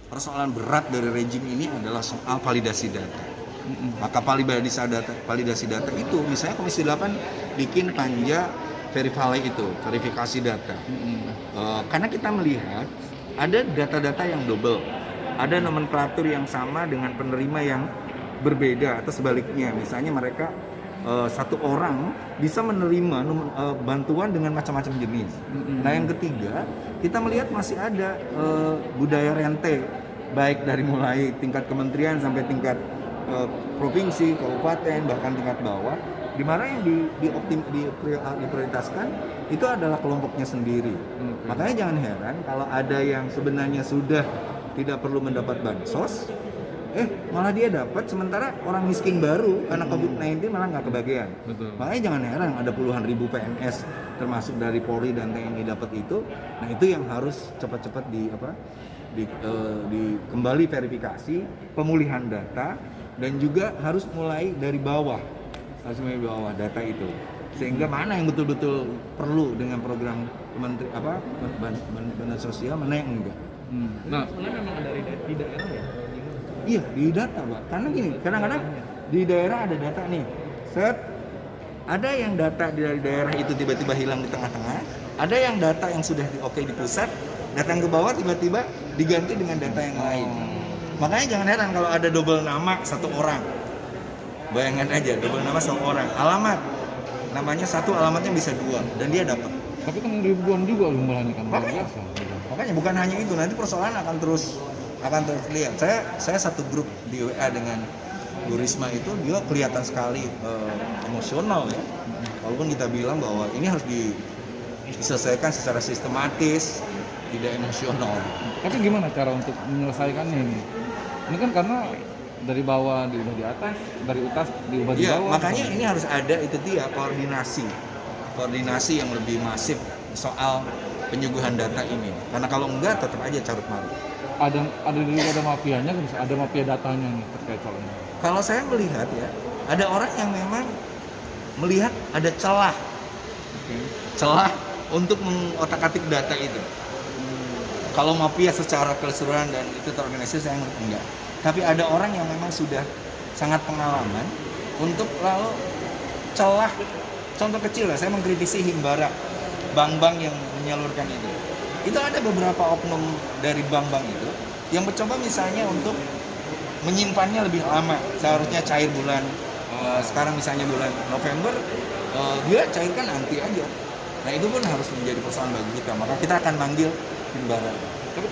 persoalan berat dari rejim ini adalah soal validasi data. Maka validasi data itu, misalnya Komisi 8 bikin panja verifikasi data. Karena kita melihat ada data-data yang double, ada nomenklatur yang sama dengan penerima yang berbeda atau sebaliknya. Misalnya mereka satu orang bisa menerima bantuan dengan macam-macam jenis. Nah yang ketiga, kita melihat masih ada budaya rente, baik dari mulai tingkat kementerian sampai tingkat provinsi, kabupaten, bahkan tingkat bawah, di mana yang diprioritaskan itu adalah kelompoknya sendiri. Makanya jangan heran kalau ada yang sebenarnya sudah tidak perlu mendapat bansos, malah dia dapat, sementara orang miskin baru karena COVID-19 malah nggak kebagian. Makanya jangan heran ada puluhan ribu PNS termasuk dari Polri dan TNI dapat itu. Nah itu yang harus cepat-cepat kembali verifikasi, pemulihan data, dan juga harus mulai dari bawah data itu, sehingga mana yang betul-betul perlu dengan program bantuan sosial, mana yang enggak. Nah, sebenarnya memang ada di daerah ya? Iya, di data, Pak. Karena gini, kadang-kadang di daerah ada data nih, ada yang data dari daerah itu tiba-tiba hilang di tengah-tengah, ada yang data yang sudah di pusat, datang ke bawah tiba-tiba diganti dengan data yang lain. Makanya jangan heran kalau ada double nama satu orang. Bayangkan aja, double nama satu orang. Alamat, namanya satu, alamatnya bisa dua, dan dia dapat. Tapi kan ribuan juga jumlahnya kan. Makanya bukan hanya itu, nanti persoalan akan terus lihat. Saya satu grup di WA dengan Bu Risma itu, dia kelihatan sekali emosional ya. Walaupun kita bilang bahwa ini harus diselesaikan secara sistematis, tidak emosional. Tapi gimana cara untuk menyelesaikannya ini? Ini kan karena dari bawah diubah di atas, dari atas diubah di bawah. Makanya ini harus ada itu dia koordinasi yang lebih masif soal penyuguhan data ini. Karena kalau enggak tetap aja carut marut. Ada mafianya, ada mafia datanya nih terkait soal ini. Kalau saya melihat ya, ada orang yang memang melihat ada celah untuk mengotak-atik data itu. Kalau mafia secara keseluruhan dan itu terorganisasi, saya enggak. Tapi ada orang yang memang sudah sangat pengalaman untuk lalu celah. Contoh kecil lah, saya mengkritisi Himbara, bank-bank yang menyalurkan itu. Itu ada beberapa oknum dari bank-bank itu yang mencoba misalnya untuk menyimpannya lebih lama. Seharusnya cair bulan sekarang misalnya bulan November, dia cairkan nanti aja. Nah itu pun harus menjadi persoalan bagi kita. Maka kita akan manggil Himbara. Tapi